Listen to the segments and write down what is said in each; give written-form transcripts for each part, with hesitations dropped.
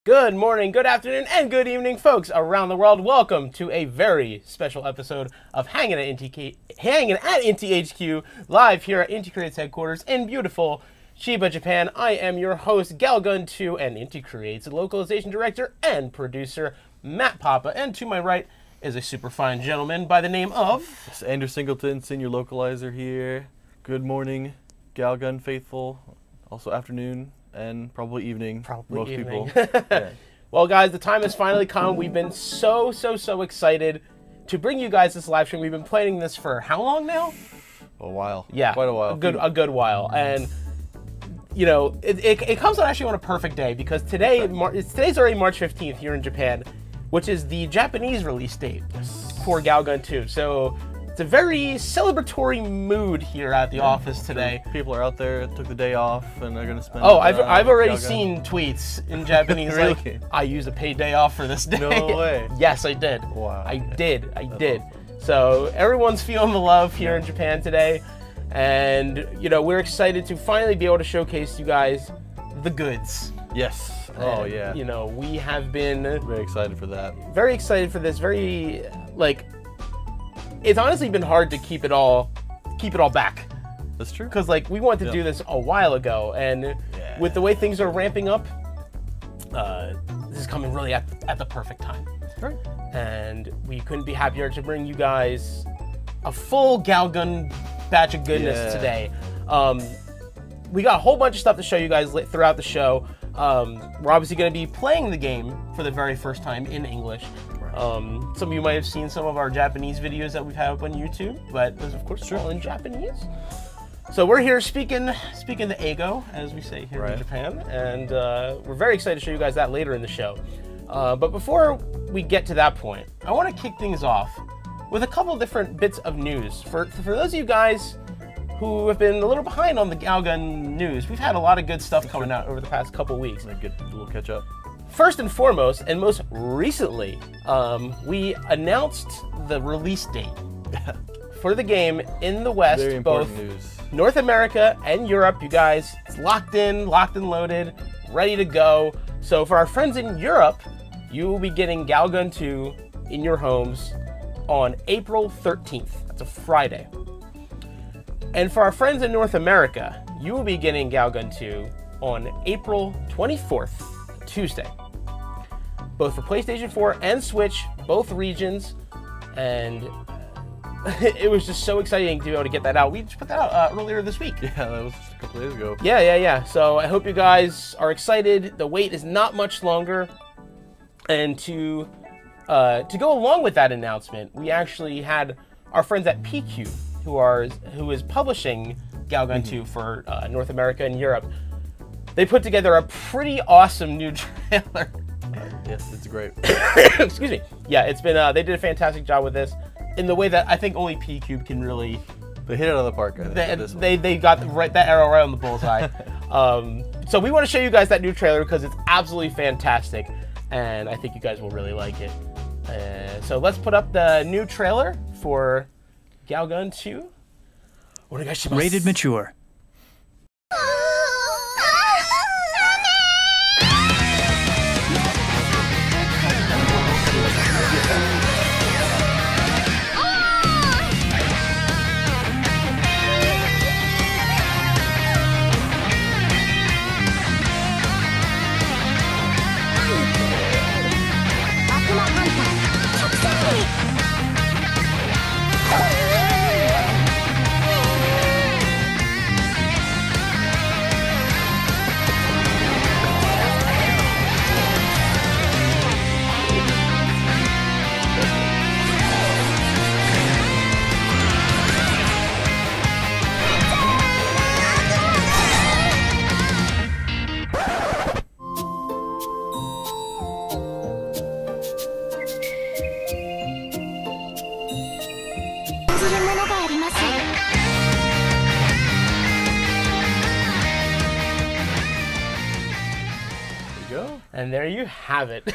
Good morning, good afternoon, and good evening, folks around the world. Welcome to a very special episode of Hangin' at Inti HQ, live here at Inti Creates headquarters in beautiful Chiba, Japan. I am your host, Galgun2, and Inti Creates localization director and producer, Matt Papa. And to my right is a super fine gentleman by the name of... It's Andrew Singleton, senior localizer here. Good morning, Galgun faithful. Also afternoon. And probably evening. Probably most evening. people. Yeah. Well, guys, the time has finally come. We've been so excited to bring you guys this live stream. We've been planning this for how long now? A while. Yeah. Quite a while. A good while. And, you know, it comes on actually on a perfect day because today's already March 15th here in Japan, which is the Japanese release date for Galgun 2. So it's a very celebratory mood here at the office today. People are out there, took the day off, and they're gonna spend. Oh, I've already Galgun. Seen tweets in Japanese Really? like, I use a paid day off for this day. No way. Yes, I did. Wow. I did. So everyone's feeling the love here in Japan today, and you know we're excited to finally be able to showcase you guys the goods. Yes. Oh And, yeah. You know we have been very excited for that. Very excited for this. Very like. It's honestly been hard to keep it all back. That's true. Because like we wanted to do this a while ago, and with the way things are ramping up, this is coming really at the perfect time. Right. And we couldn't be happier to bring you guys a full Galgun batch of goodness today. We got a whole bunch of stuff to show you guys throughout the show. We're obviously going to be playing the game for the very first time in English. Some of you might have seen some of our Japanese videos that we've had up on YouTube, but those, of course, are all in Japanese. So we're here speaking the ego, as we say here in Japan, and we're very excited to show you guys that later in the show. But before we get to that point, I want to kick things off with a couple of different bits of news. For those of you guys who have been a little behind on the Galgun news, we've had a lot of good stuff coming out over the past couple weeks. A good little catch up. First and foremost, and most recently, we announced the release date for the game in the West, Very important news. North America and Europe. You guys, it's locked in, loaded, ready to go. So for our friends in Europe, you will be getting Galgun 2 in your homes on April 13th. That's a Friday. And for our friends in North America, you will be getting Galgun 2 on April 24th, Tuesday. Both for PlayStation 4 and Switch, both regions, and it was just so exciting to be able to get that out. We just put that out earlier this week. Yeah, that was just a couple days ago. Yeah. So I hope you guys are excited. The wait is not much longer, and to go along with that announcement, we actually had our friends at PQ, who is publishing Galgun 2 for North America and Europe. They put together a pretty awesome new trailer. Yes, it's great. Excuse me. Yeah, it's been. They did a fantastic job with this, in the way that I think only P-Cube can really. They hit it out of the park. I think, they got that arrow right on the bullseye. So we want to show you guys that new trailer because it's absolutely fantastic, and I think you guys will really like it. So let's put up the new trailer for Galgun 2. Rated mature. Go. And there you have it.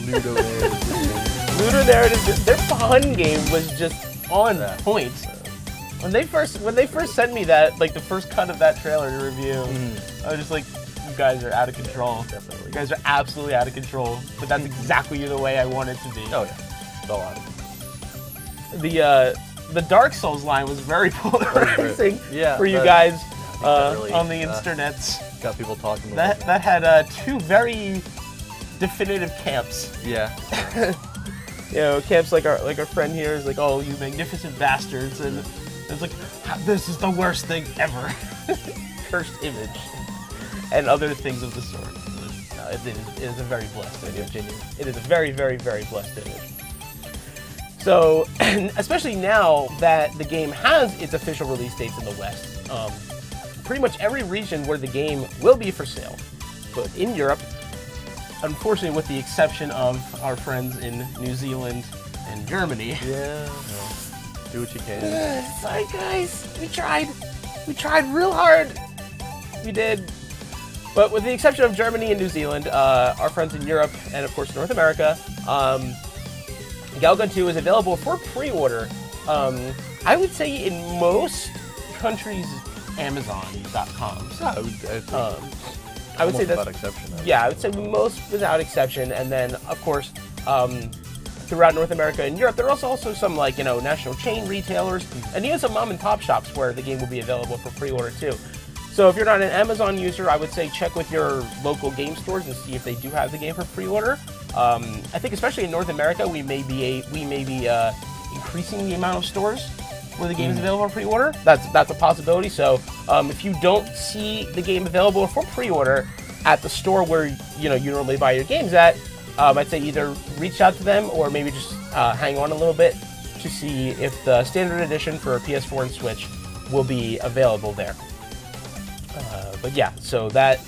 Ludo narrative. Ludo narrative. Their fun game was just on point. When they first sent me that, like the first cut of that trailer to review, I was just like, you guys are out of control. Definitely. You guys are absolutely out of control. But that's exactly the way I want it to be. Oh yeah, it's all out of control. The Dark Souls line was very polarizing for you guys really, on the internets. Got people talking about that had two very definitive camps. Yeah. You know, camps like our friend here is like, oh, you magnificent bastards, and it's like, this is the worst thing ever. Cursed image, and other things of the sort. It is a very blessed image. It is a very, very, very blessed image. So, especially now that the game has its official release dates in the West, pretty much every region where the game will be for sale, but in Europe, unfortunately with the exception of our friends in New Zealand and Germany. Yeah, do what you can. Sorry guys, we tried real hard. We did. But with the exception of Germany and New Zealand, our friends in Europe and of course North America, Galgun 2 is available for pre-order. I would say in most countries, Amazon.com. I would say that's without exception. Yeah, I would say most without exception, and then of course throughout North America and Europe, there are also some like national chain retailers and even some mom and pop shops where the game will be available for pre-order too. So if you're not an Amazon user, I would say check with your local game stores and see if they do have the game for pre-order. I think especially in North America, we may be increasing the amount of stores where the game is available for pre-order. That's a possibility. So if you don't see the game available for pre-order at the store where you normally buy your games at, I'd say either reach out to them or maybe just hang on a little bit to see if the standard edition for PS4 and Switch will be available there. But yeah, so that's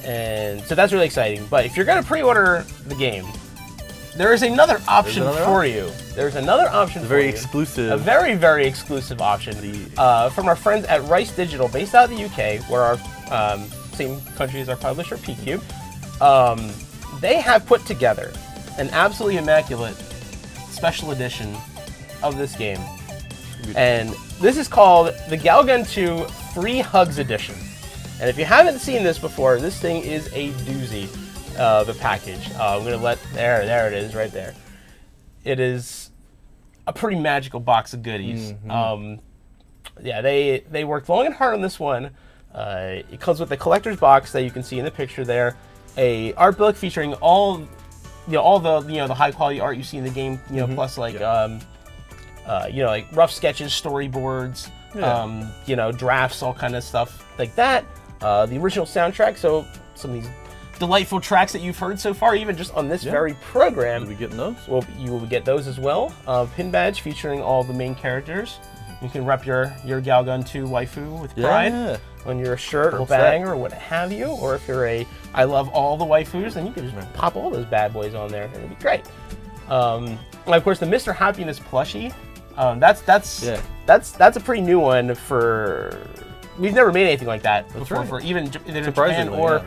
really exciting. But if you're gonna pre-order the game, there is another option for you. There's another option for you. Exclusive. A very, very exclusive option from our friends at Rice Digital, based out of the UK, where our same country as our publisher, PQ. They have put together an absolutely immaculate special edition of this game. And this is called the Galgun 2 Free Hugs Edition. And if you haven't seen this before, this thing is a doozy of a package. I'm going to let... There it is, right there. It is a pretty magical box of goodies. Yeah, they worked long and hard on this one. It comes with a collector's box that you can see in the picture there. A art book featuring all the high quality art you see in the game, plus like like rough sketches, storyboards, drafts, all kind of stuff like that. The original soundtrack, so some of these delightful tracks that you've heard so far, even just on this very program. Will we getting those? Well, you will get those as well. Pin badge featuring all the main characters. You can rep your Galgun 2 waifu with pride on your shirt or bang or what have you. Or if you're a I love all the waifus, then you can just pop all those bad boys on there. It'll be great. And of course, the Mr. Happiness plushie. That's a pretty new one for. We've never made anything like that before for even Japan or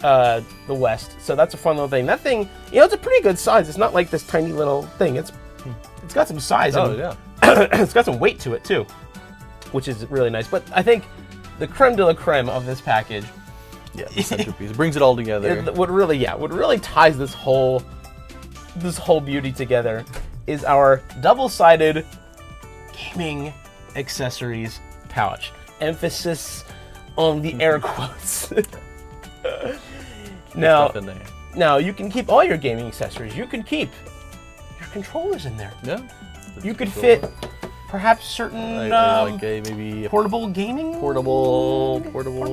the West. So that's a fun little thing. That thing, it's a pretty good size. It's not like this tiny little thing. It's got some size. It's got some weight to it too, which is really nice. But I think the creme de la creme of this package, the centerpiece, it brings it all together. What really ties this whole beauty together is our double-sided gaming accessories pouch. Emphasis on the air quotes. Now you can keep all your gaming accessories. You can keep your controllers in there. Yeah. You could fit perhaps certain maybe portable gaming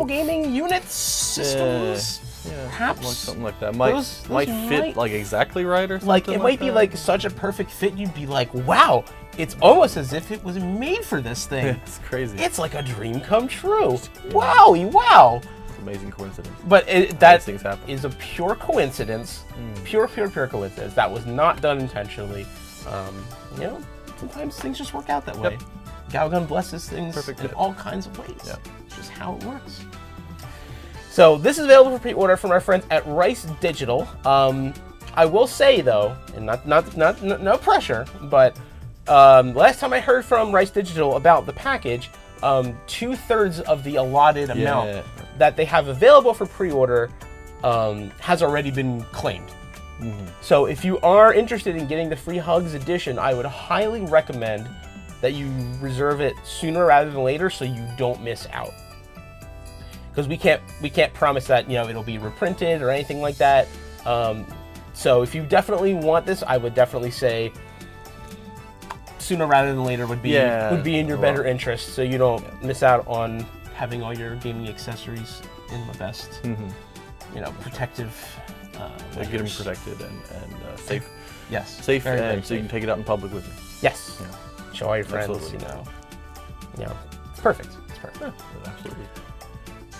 gaming units, systems. Yeah, perhaps something like that. Might fit like exactly right or something. Like it might be like such a perfect fit. You'd be like, wow. It's almost as if it was made for this thing. It's crazy. It's like a dream come true. Wowie, wow. It's an amazing coincidence. But that is a pure coincidence. Pure coincidence. That was not done intentionally. sometimes things just work out that way. Galgun blesses things in all kinds of ways. It's just how it works. So this is available for pre-order from our friends at Rice Digital. I will say though, and no pressure, but last time I heard from Rice Digital about the package, 2/3 of the allotted amount that they have available for pre-order has already been claimed. So if you are interested in getting the free Hugs edition, I would highly recommend that you reserve it sooner rather than later so you don't miss out. Because we can't promise that, you know, it'll be reprinted or anything like that. So if you definitely want this, I would definitely say sooner rather than later would be in your better interest, so you don't miss out on having all your gaming accessories in the best, you know, protective. Get them protected and safe. Yes. Safe, very, and very so you can take it out in public with you. Yes. Yeah. Show all your friends. Absolutely. You know, it's perfect. It's perfect. Yeah, absolutely.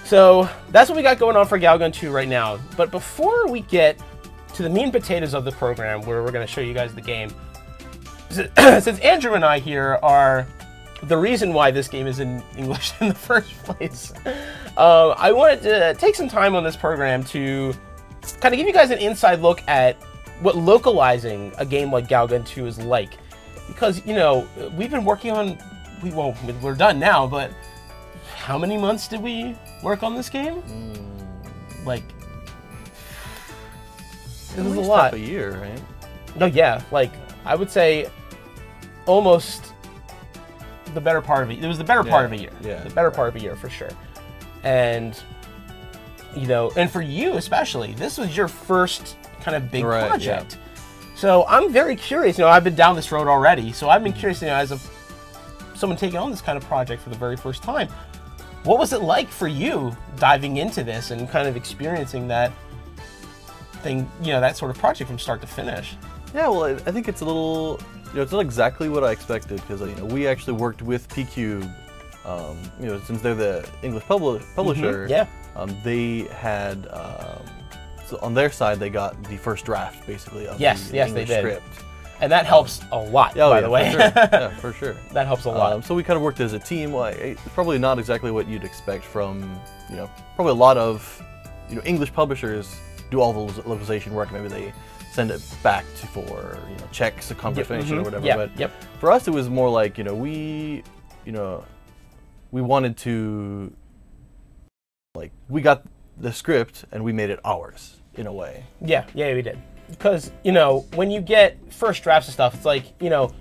So that's what we got going on for Galgun 2 right now. But before we get to the meat and potatoes of the program, where we're going to show you guys the game, since Andrew and I here are the reason why this game is in English in the first place, I wanted to take some time on this program to kind of give you guys an inside look at what localizing a game like Galgun 2 is like. Because, you know, we've been working on, we're done now, but how many months did we work on this game? Like, it was a lot. A year, right? No, yeah, like, I would say almost the better part of it. It was the better part of a year. Yeah. The better part of a year, for sure. And, you know, and for you especially, this was your first kind of big project. So I'm very curious. You know, I've been down this road already, so I've been curious, you know, as someone taking on this kind of project for the very first time, what was it like for you diving into this and kind of experiencing that thing, you know, that sort of project from start to finish? Yeah, well, I think it's a little, you know, it's not exactly what I expected, because, you know, we actually worked with P-Cube, you know, since they're the English publisher. They had, so on their side, they got the first draft, basically, of the English script. And that helps a lot, by the way. For sure. Yeah, for sure. That helps a lot. So we kind of worked as a team. Well, it's probably not exactly what you'd expect from, you know, probably a lot of, you know, English publishers do all the localization work. Maybe they send it back for, you know, checks, a confirmation or whatever. But for us, it was more like, you know, we wanted to, like, we got the script and we made it ours in a way. Yeah, we did. Because, you know, when you get first drafts of stuff, it's like, you know,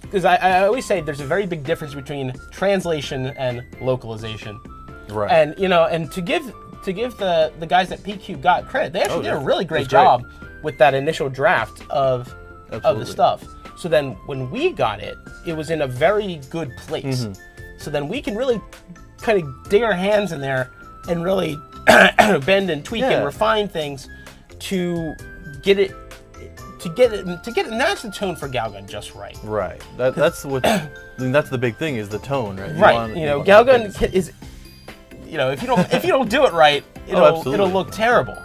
because I always say there's a very big difference between translation and localization. Right. And, you know, and to give the guys at PQ got credit, they actually did a really great job with that initial draft of the stuff. So then when we got it, it was in a very good place. So then we can really kind of dig our hands in there and really bend and tweak and refine things to get it and match the tone for Galgun just right. Right. That's what I mean, that's the big thing, is the tone, right? You know, Galgun is, you know, if you don't do it right, it'll look terrible.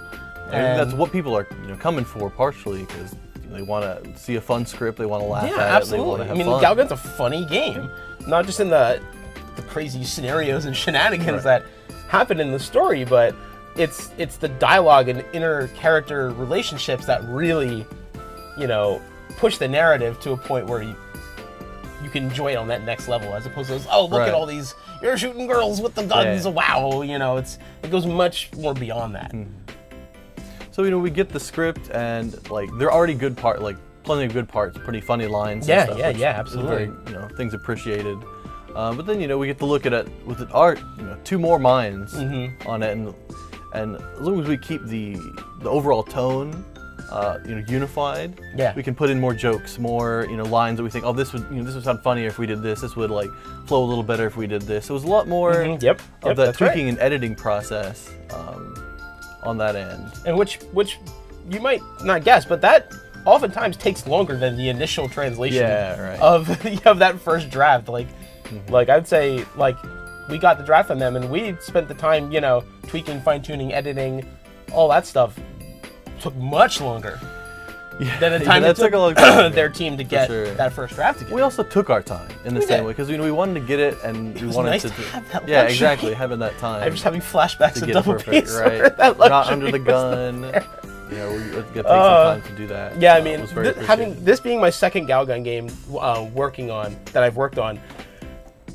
And that's what people are, you know, coming for partially, because they want to see a fun script, they want to laugh at it, absolutely. they want to have fun. Galgun's a funny game, not just in the crazy scenarios and shenanigans that happen in the story, but it's the dialogue and inner character relationships that really, you know, push the narrative to a point where you can enjoy it on that next level, as opposed to, oh, look at all these, you're shooting girls with the guns, wow, you know, it goes much more beyond that. So, you know, we get the script, and, like, they're already good like, plenty of good parts, pretty funny lines and stuff. Absolutely. Very, you know, things appreciated. But then, you know, we get to look at it with the art, you know, 2 more minds on it, and as long as we keep the overall tone, you know, unified, we can put in more jokes, more, you know, lines that we think, oh, this would sound funnier if we did this. This would, like, flow a little better if we did this. It was a lot more of that tweaking and editing process on that end. And which you might not guess, but that oftentimes takes longer than the initial translation of that first draft. Like I'd say, like, we got the draft from them, and we spent the time, you know, tweaking, fine-tuning, editing, all that stuff. Took much longer than the time that took a long time, their team to get that first draft together. We also took our time in the same way because we wanted to get it and we wanted nice to have that yeah, luxury. exactly, having that time. I'm just having flashbacks of double perfect, piece. right? Not under the gun. You know, we get to take some time to do that. Yeah, I mean, having this being my second Galgun game I've worked on,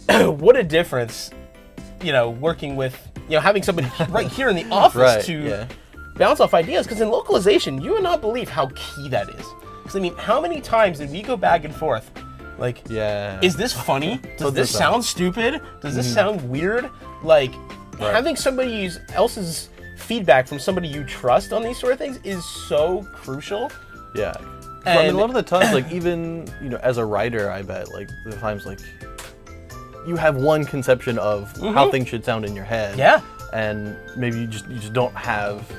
what a difference, you know, working with, you know, having somebody right here in the office to bounce off ideas. Because in localization, you would not believe how key that is. Because I mean, how many times did we go back and forth? Like, is this funny? Does this sound stupid? Does this sound weird? Like, having somebody else's feedback from somebody you trust on these sort of things is so crucial. Yeah. And I mean, a lot of the times, like, even, you know, as a writer, I bet, like, the times, like, you have one conception of how things should sound in your head. Yeah. And maybe you just don't have,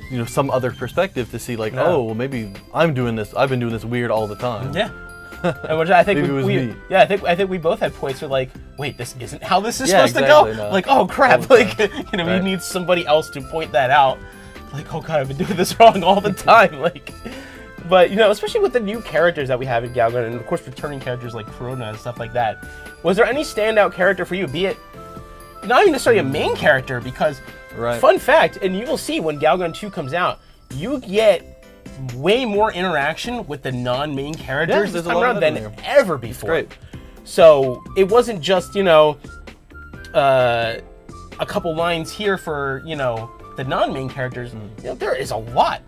you know, some other perspective to see, like, oh, well, maybe I've been doing this weird all the time. Yeah. And which I think I think we both had points where, like, wait, this isn't how this is supposed to go. No. Like, oh crap, like, you know, we need somebody else to point that out. Like, oh god, I've been doing this wrong all the time. Like, but you know, especially with the new characters that we have in Galgun, and of course returning characters like Corona and stuff like that. Was there any standout character for you? Be it not even necessarily a main character, because fun fact, and you will see when Galgun 2 comes out, you get way more interaction with the non-main characters this time around than ever before. Great. So it wasn't just, you know, a couple lines here for, you know, the non-main characters. You know, there is a lot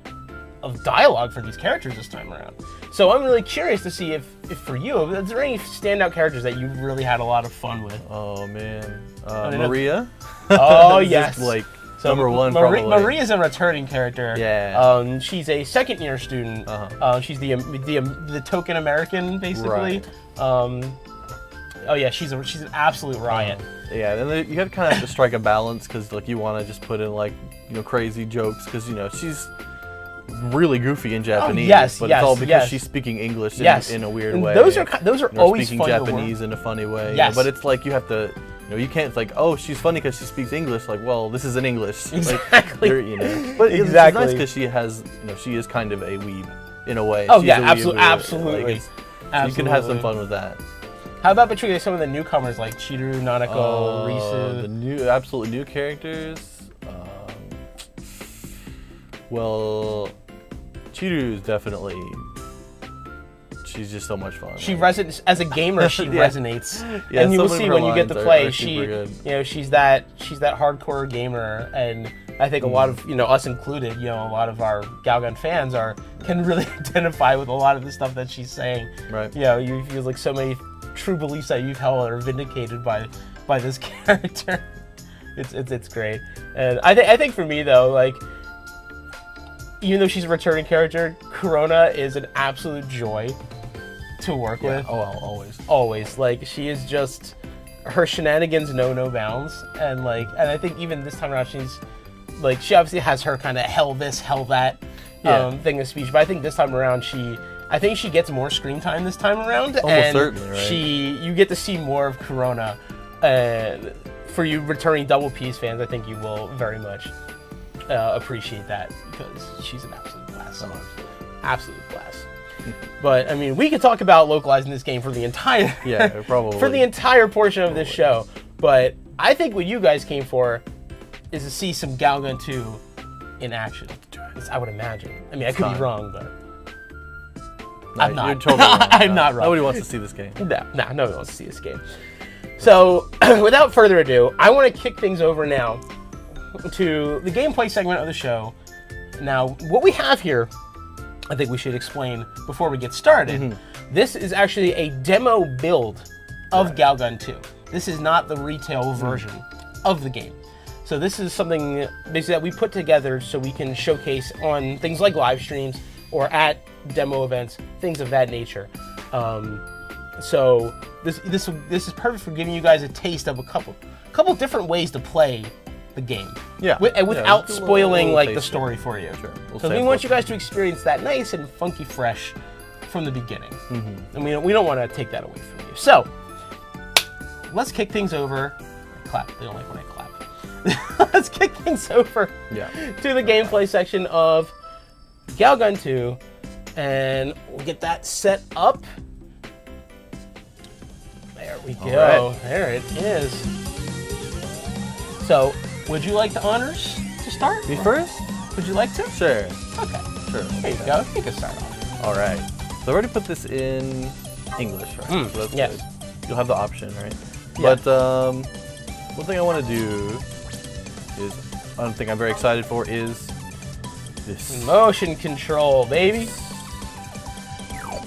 of dialogue for these characters this time around. So I'm really curious to see if for you, is there any standout characters that you really had a lot of fun with? Oh man, Maria. Oh yes. Like, so number one, probably. Maria's a returning character. Yeah. She's a second-year student. She's the token American, basically. Right. Oh yeah, she's an absolute riot. Yeah, and you have to kind of strike a balance, because like you want to just put in, like, you know, crazy jokes, because, you know, she's really goofy in Japanese. But it's all because she's speaking English in a weird way. Those are always speaking fun Japanese to in a funny way. Yes. But it's like you have to. You know, you can't, like, oh, she's funny because she speaks English. Like, well, this is in English. Exactly. Like, you know, but it's nice because she has, you know, she is kind of a weeb in a way. Oh she's yeah, absolutely. Like, you can have some fun with that. How about between some of the newcomers like Chiru, Nanako, Risu? The absolutely new characters. Well, Chiru is definitely. She's just so much fun. She resonates as a gamer. She resonates, and you will see when you get to play. You know, she's that hardcore gamer, and I think a lot of, you know, us included, you know, a lot of our Galgun fans can really identify with a lot of the stuff that she's saying. Right. You know, you feel like so many true beliefs that you've held are vindicated by this character. It's great, and I think for me though, like, even though she's a returning character, Corona is an absolute joy to work with. Oh, always. Always. Like, she is just, her shenanigans know no bounds. And like, and I think even this time around, she's like, she obviously has her kind of hell this, hell that thing of speech. But I think this time around, I think she gets more screen time this time around. Almost certainly, right? You get to see more of Corona. And for you returning Double Piece fans, I think you will very much appreciate that, because she's an absolute blast. Absolute blast. But I mean, we could talk about localizing this game for the entire for the entire portion of this show. But I think what you guys came for is to see some Galgun 2 in action. I would imagine. I mean, I could be wrong, but I'm not. You're totally wrong. I'm not wrong. Nobody wants to see this game. No, nobody wants to see this game. So, without further ado, I want to kick things over now to the gameplay segment of the show. Now, what we have here, I think we should explain before we get started. This is actually a demo build of Galgun 2. This is not the retail version of the game. So this is something basically that we put together so we can showcase on things like live streams or at demo events, things of that nature. So this is perfect for giving you guys a taste of a couple different ways to play the game. Without spoiling like the story for you. Sure. So we want you guys to experience that nice and funky fresh from the beginning. And we don't want to take that away from you. So let's kick things over. Clap. They don't like when I clap. Let's kick things over to the gameplay section of Galgun 2 And we'll get that set up. There we go. Right. There it is. So, would you like the honors to start? Me first? Would you like to? Sure. Okay. Sure. There you go. You can start off. All right. So I already put this in English, right? So that's yes. good. You'll have the option, right? Yeah. But one thing I want to do is, one thing I'm very excited for is this. Motion control, baby.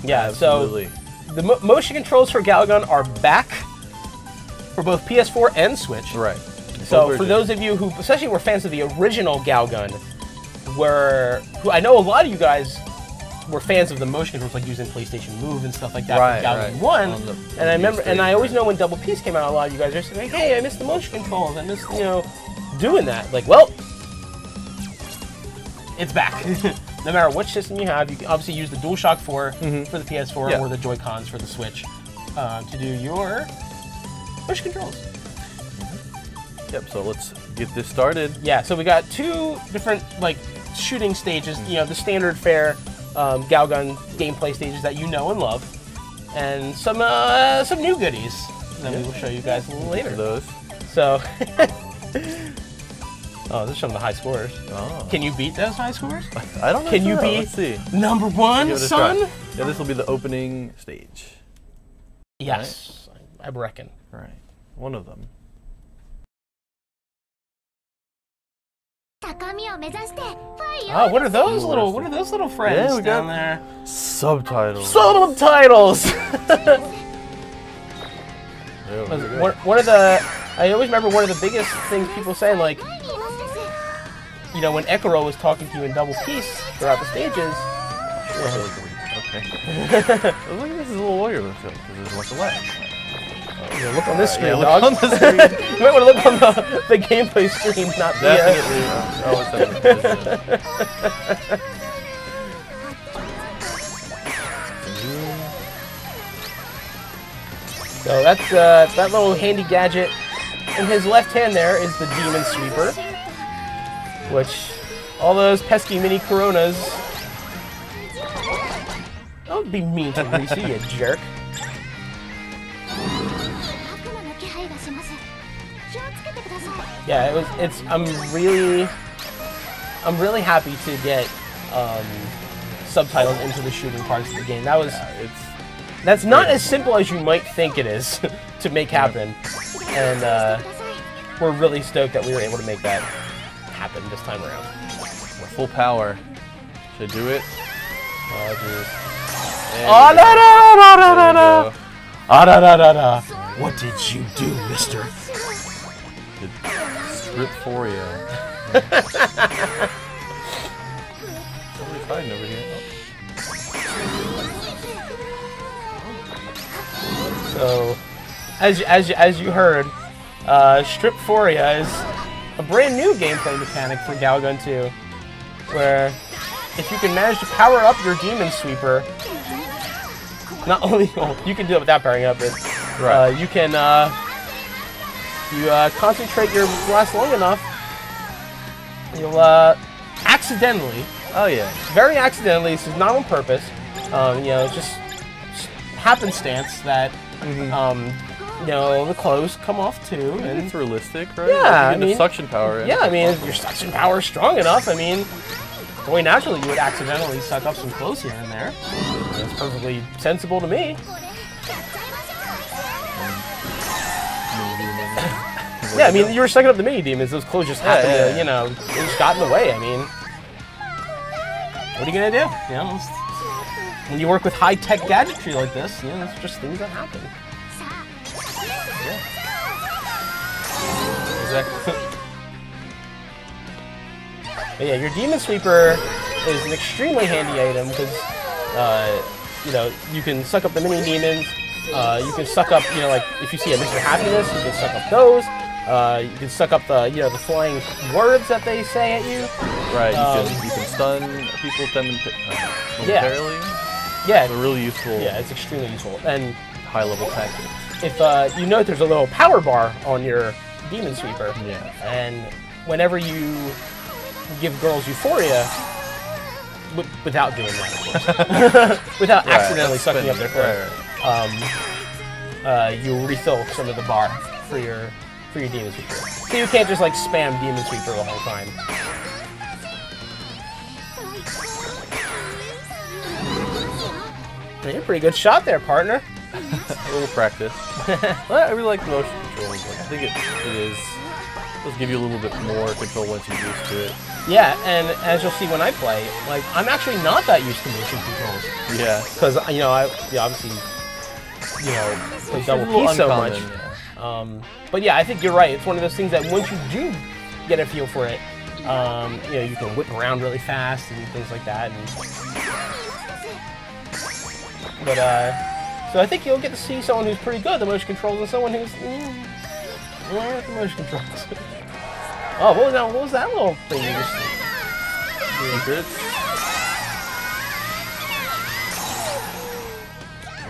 Yeah, Absolutely. So the motion controls for Galgun are back for both PS4 and Switch. Right. So for those of you who, especially were fans of the original Galgun, who I know a lot of you guys were fans of the motion controls, like using PlayStation Move and stuff like that for Galgun 1. And I remember, and I always know when Double Peace came out, a lot of you guys are saying, like, hey, I missed the motion controls. I missed, doing that. Like, well, it's back. No matter which system you have, you can obviously use the DualShock 4 for the PS4 or the Joy-Cons for the Switch to do your motion controls. Yep, so let's get this started. Yeah, so we got two different, like, shooting stages, the standard fare Galgun gameplay stages that you know and love, and some new goodies that we will show you guys a little later. Those. So, this is showing the high scores. Oh. Can you beat those high scores? I don't know. Can you beat Let's see. number one, son? Yeah, this will be the opening stage. Yes, right? I reckon. Right, one of them. Oh, what are those little friends down there? Subtitles. Subtitles. One of the, I always remember one of the biggest things people saying, like, when Ekaro was talking to you in Double Peace throughout the stages. Okay. Look at this little warrior film because there's much left. Look on this screen, dog. On the screen. You might want to look on the gameplay screen, not the... Definitely. So that's that little handy gadget. In his left hand there is the Demon Sweeper, which all those pesky mini Coronas... Don't be mean to Reese, you jerk. Yeah, I'm really happy to get subtitles into the shooting parts of the game. That's not as simple as you might think it is to make happen, and we're really stoked that we were able to make that happen this time around. We're full power. Should I do it? Oh, jeez. Oh, no. What did you do, mister? Strip for you. Somebody's hiding over here. So, as you heard, Stripforia is a brand new gameplay mechanic for Galgun 2, where if you can manage to power up your Demon Sweeper, not only you can do it without powering up it, you can concentrate your blast long enough, you'll accidentally, very accidentally, this is not on purpose, just happenstance that the clothes come off too. And it's realistic, right? Yeah, the suction power. Yeah, I mean, if your suction power is strong enough, I mean, very naturally you would accidentally suck up some clothes here and there. It's perfectly sensible to me. Yeah, I mean, you were sucking up the mini demons. Those clothes just happened to, they just got in the way. I mean, what are you gonna do? When you work with high-tech gadgetry like this, it's just things that happen. Exactly. But yeah, your Demon Sweeper is an extremely handy item because, you can suck up the mini demons. You can suck up, like if you see a Mr. Happiness, you can suck up those. You can suck up the, the flying words that they say at you. Right. You can stun people momentarily. Yeah. They're really useful. Yeah, it's extremely useful and high-level tactics. If you note, there's a little power bar on your Demon Sweeper. Yeah. And whenever you give girls Euphoria, without doing that, of course. Without accidentally sucking up their prayer. You refill some of the bar for your Demon Sweeper. So you can't just like spam Demon Sweeper the whole time. You're a pretty good shot there, partner. A little practice. I really like the motion controls. Like, I think it does give you a little bit more control once you're used to it. Yeah, and as you'll see when I play, like I'm actually not that used to motion controls. Yeah. Because I obviously play double P so much. Yeah. But yeah, I think you're right. It's one of those things that once you do get a feel for it, you can whip around really fast and things like that. So I think you'll get to see someone who's pretty good at the motion controls and someone who's the motion controls. Oh, what was that little thing you just Secrets?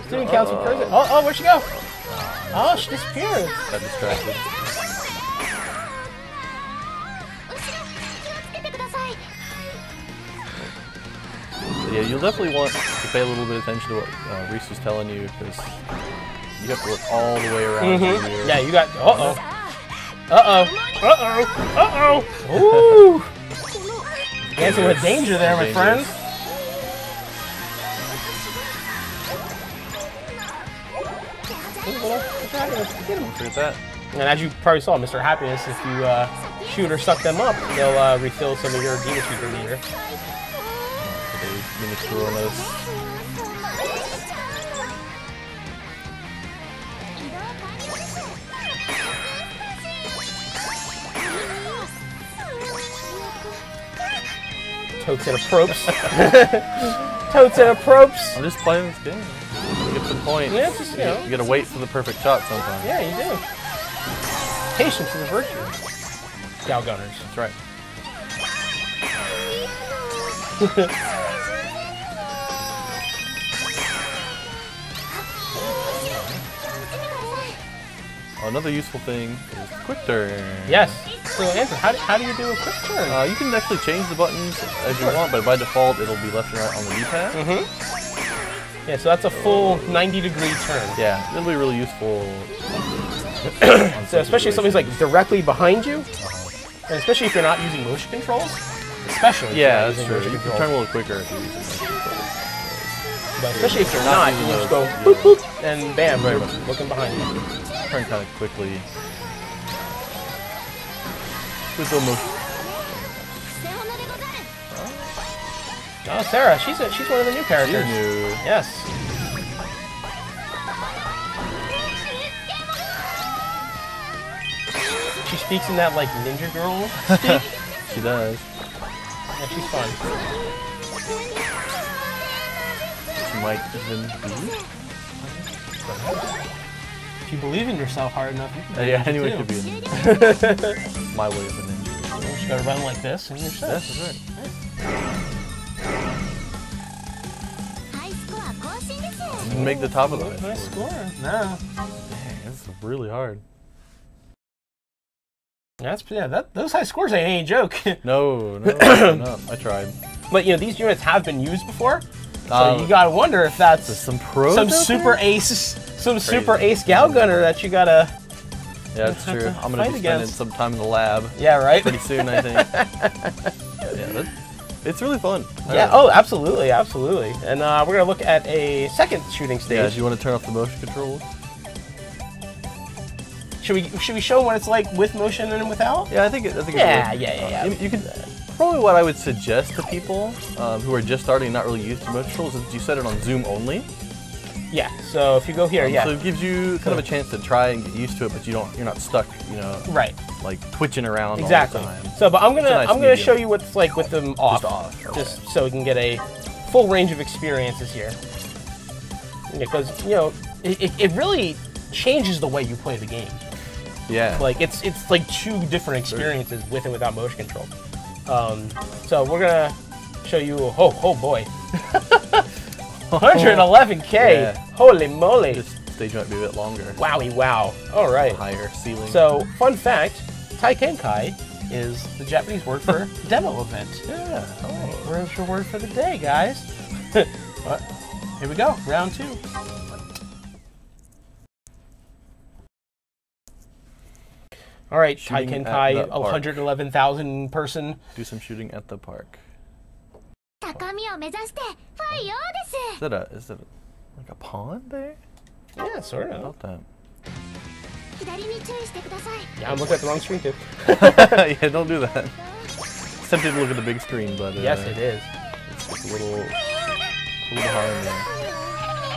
Student council president. Oh, where'd she go? Oh, she disappeared. Got distracted. Yeah, you'll definitely want to pay a little bit of attention to what Reese was telling you, because you have to look all the way around here. Yeah, you got... Ooh! Dancing with danger there, my friends. Forget that. And as you probably saw, Mr. Happiness, if you shoot or suck them up, they'll refill some of your Demon Sweeper meter. Totes and a props. Totes and a props. I'm just playing this game. You get the point. Yeah, just, you gotta wait for the perfect shot sometimes. Yeah, you do. Patience is a virtue. Gal Gunners. That's right. Another useful thing is quick turn. Yes. So, Andrew, how do you do a quick turn? You can actually change the buttons as you want, but by default, it'll be left and right on the D-pad. Yeah, so that's a full 90-degree turn. Yeah, it'll be really useful. So, especially if something's like directly behind you, and especially if you're not using motion controls. Especially. Yeah, that's true. You can turn a little quicker if you're using motion controls. But especially if you're not, you just go boop boop, and bam, you're looking behind you. Turn kind of quickly. With the motion. Oh, Sarah, she's one of the new characters. She's new. Yes. She speaks in that like ninja girl speak. She does. Yeah, she's fun. She might even be. If you believe in yourself hard enough, you can. Yeah, anyone could be a ninja. My way of a ninja. You just gotta run like this and you're set. Yeah, that's right. You make the top of the list. Nice score. No. Dang, this is really hard. Those high scores ain't any joke. No, I tried. But these units have been used before, so you gotta wonder if that's some super ace Gal Gunner that you gotta. Yeah, that's true. I'm gonna be spending some time in the lab. Yeah, right. Pretty soon, I think. Yeah, it's really fun. Yeah. Oh, absolutely, absolutely. And we're gonna look at a second shooting stage. Yeah. Do you want to turn off the motion controls? Should we show what it's like with motion and without? Yeah, I think it's yeah. You can probably what I would suggest to people who are just starting and not really used to motion controls is you set it on zoom only. Yeah. So if you go here, so it gives you kind of a chance to try and get used to it, but you're not stuck, right, like twitching around exactly. all the time. So, but I'm gonna show you what it's like with them off, Just so we can get a full range of experiences here. Because it really changes the way you play the game. Yeah. Like it's like two different experiences with and without motion control. So we're gonna show you. Oh boy, 111K. Yeah. Holy moly! This stage might be a bit longer. Wowie wow! All right. Higher ceiling. So fun fact, Taikenkai is the Japanese word for demo event. Yeah. Oh. Where's your word for the day, guys? But here we go, round 2. All right, Taiken Kai, 111,000 person. Do some shooting at the park. Is that like a pond there? Yeah, sort of. About that. Yeah, I'm looking at the wrong screen too. Yeah, don't do that. It's tempting to look at the big screen, but yes, it is. It's a little hard there.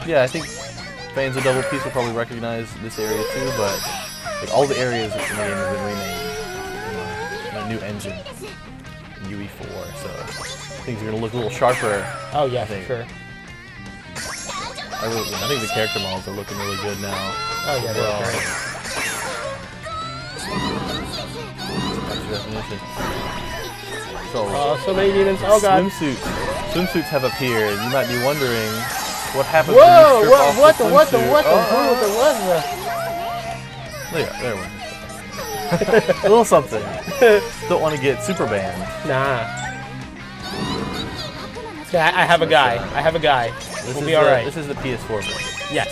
Yeah, I think fans of Double Peace will probably recognize this area too, but like, all the areas in the game have been renamed. A new engine in UE4, so things are gonna look a little sharper. Oh yeah, for sure. I think the character models are looking really good now. Oh yeah, they're great. So many demons. Oh god. Swimsuits have appeared. You might be wondering what happens when you strip off what the there one. A little something. Don't want to get super banned. Nah. Yeah, I have a guy. We'll be alright. This is the PS4 version. Yes.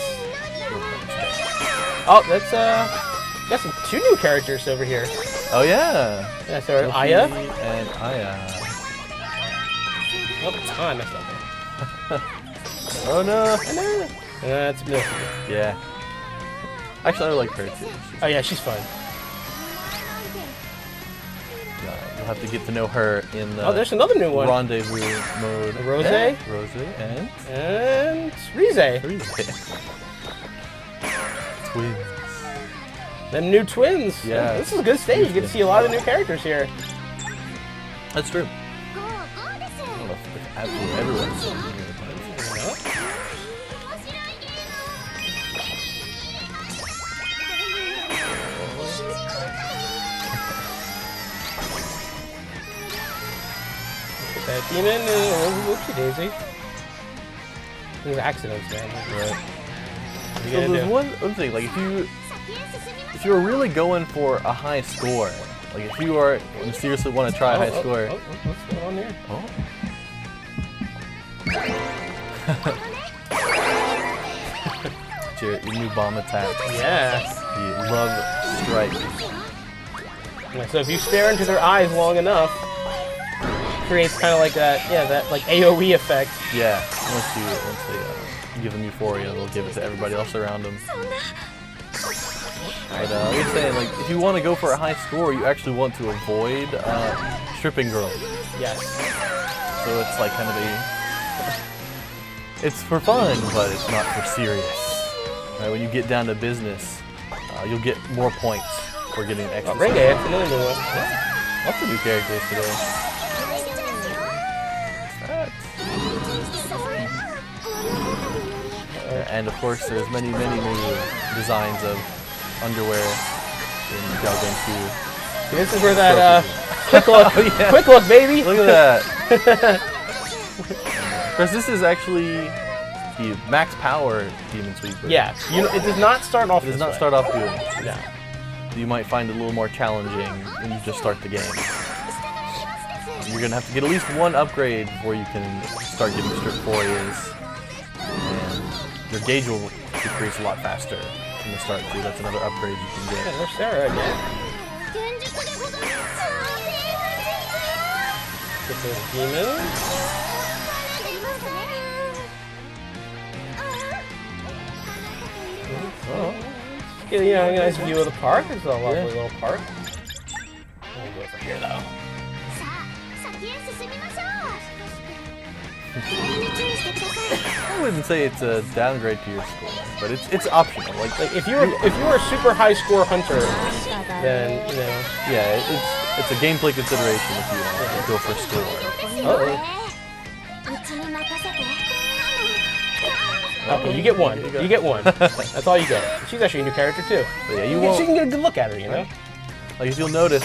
Oh, that's got some 2 new characters over here. Oh yeah. Yeah, so Aya and Aya. Oh, I messed up there. Oh no. That's Milky. Yeah. Actually, I like her too. Oh yeah, she's fun. You'll have to get to know her in the there's another new one. Rendezvous mode. Rose? And Rize. Twins. Them new twins. Yeah. This is a good stage. You get to see a lot of new characters here. That's true. I don't know if absolutely everyone's seen it. That demon, whoopsie daisy. There's accidents, man. Right. So there's one thing, like if you were really going for a high score, like if you are seriously want to try a high score. What's going on here? Your new bomb attack. Yeah. The love strike. Yeah, so if you stare into their eyes long enough, creates kind of like that, that like AOE effect. Yeah, once they give them euphoria, they'll give it to everybody else around them. But like you're saying, like if you want to go for a high score, you actually want to avoid stripping girls. Yes. So it's like kind of it's for fun, but it's not for serious. Right? When you get down to business, you'll get more points for getting extra. Ringe, that's another new one. Yeah. Lots of new characters today. And of course, there's many new designs of underwear in Galgun 2. This is where that quick look, quick look, baby. Look at that. Because this is actually the max power Demon Sweeper. Yeah, it does not start off. It does not start off doing it. No. You might find it a little more challenging when you just start the game. You're gonna have to get at least one upgrade before you can start getting stripped Forias. And your gauge will decrease a lot faster from the start too. That's another upgrade you can get. Yeah, there's Sarah again. Get those demons. Oh. Get a nice view of the park. It's a lovely little park. We'll go over here though. I wouldn't say it's a downgrade to your score, but it's optional. Like if you were a super high score hunter, then yeah, it's a gameplay consideration if you want to go for score. Okay, you get one. You get one. That's all you get. She's actually a new character too. But yeah, she can get a good look at her, Like if you'll notice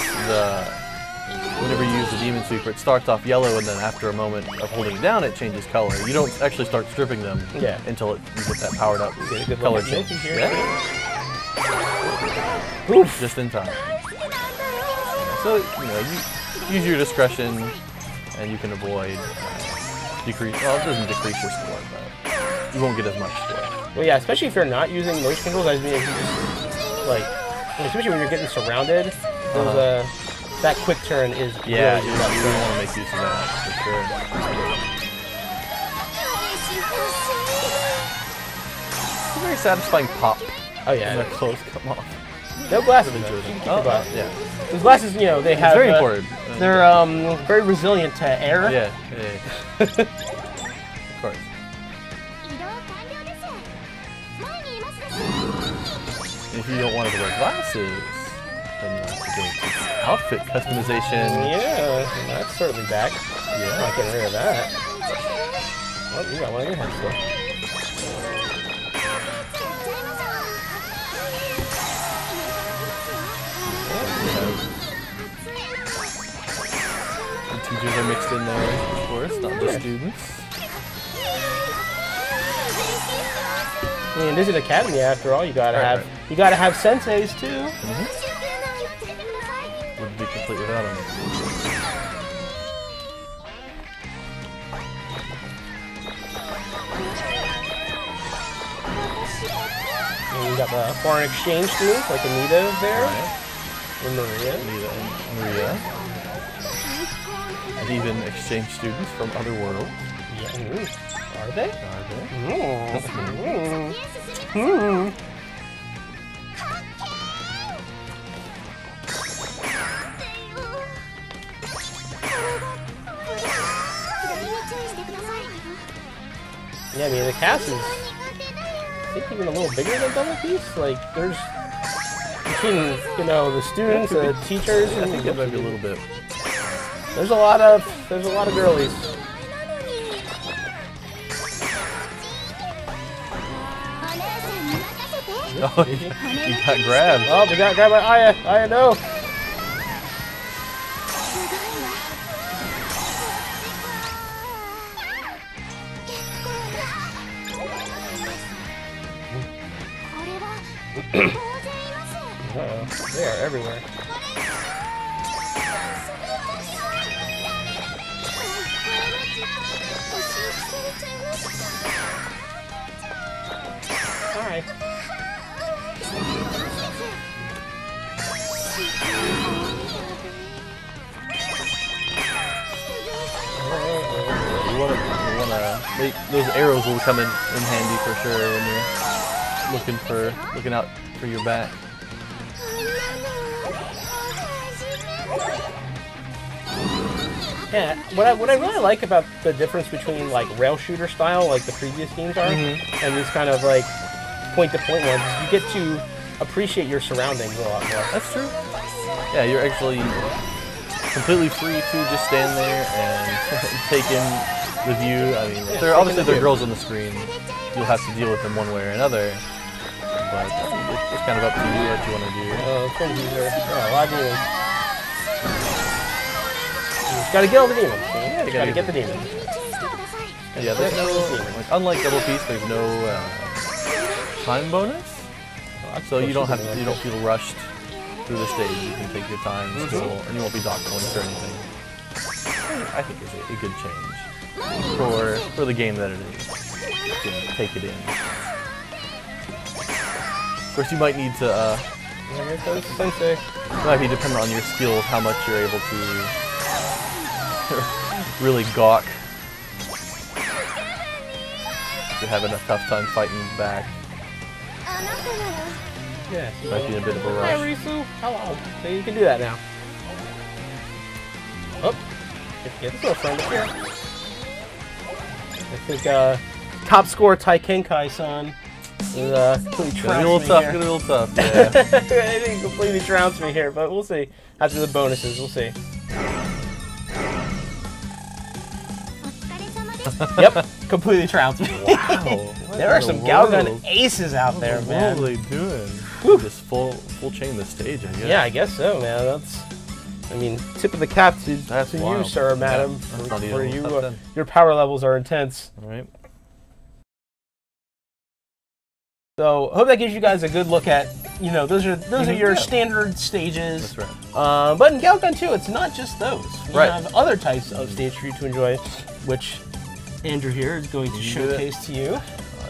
whenever you use the Demon Sweeper, it starts off yellow, and then after a moment of holding it down, it changes color. You don't actually start stripping them until you get that powered up color change. Oof. Just in time. So, you know, you use your discretion, and you can avoid decrease. Well, it doesn't decrease your score, but you won't get as much score. Well, yeah, especially if you're not using motion controls. I mean, if you just like, especially when you're getting surrounded, that quick turn is you really want to make use of that for sure. It's a very satisfying pop. Oh yeah, when their clothes come off. No glasses. Yeah. Those glasses, you know, they have. It's very important. They're very resilient to air. Yeah. Of course. If you don't want to wear glasses, then you have to go to outfit customization. Yeah, that's certainly back. Yeah. I'm not getting rid of that. Oh, you got one of your heads still. The teachers are mixed in there, of course, not the students. I mean, this is an academy after all. You gotta have senseis too. Wouldn't be complete without them. And you got the foreign exchange students like Anita there, and Maria. And even exchange students from other worlds. Yeah. Are they? Yeah, I mean, the cast is, I think, even a little bigger than Double Piece. Like, there's, between, you know, the students, the teachers, I think it might be a little bit. There's a lot of girlies. Oh, you got grabbed. Oh, we got grabbed by Aya. Aya, no. Uh-oh. They are everywhere. Alright. You wanna those arrows will come in handy for sure when you're looking out for your back. Yeah, what I really like about the difference between like rail shooter style, like the previous games are, and these kind of like point-to-point ones, is you get to appreciate your surroundings a lot more. That's true. Yeah, you're actually completely free to just stand there and take in the view. I mean, obviously there are girls on the screen. You'll have to deal with them one way or another. But it's kind of up to you what you want to do. A lot of demons. You just gotta get all the demons. Yeah, you gotta get the demons. Yeah, there's no, like, unlike Double Piece, there's no time bonus. So you don't feel rushed through the stage. You can take your time still, and you won't be dock points or anything. I think it's a good change for the game that it is. You can take it in. Of course, you might need to. Sensei. It might be dependent on your skills how much you're able to really gawk. You're having a tough time fighting back. Yeah, might be a bit of a rush. Hi, Risu. Hello. So you can do that now. Oh, get this little friend up here. I think top score Taikenkai-san is completely trounced me here. Gonna be a little tough, yeah. I think he completely trounced me here, but we'll see. After the bonuses, we'll see. Yep, completely trounced me. Wow. There are some Galgun aces out there, man. What are they doing? Just full chain the stage, I guess. Yeah, I guess so, man. That's, I mean, tip of the cap to you, sir, madam. Yeah, for you, your power levels are intense. All right. So, I hope that gives you guys a good look at you know, those are your standard stages. That's right. But in Galgun 2, it's not just those. We Right. have other types of stages for you to enjoy, which Andrew here is going to showcase to you.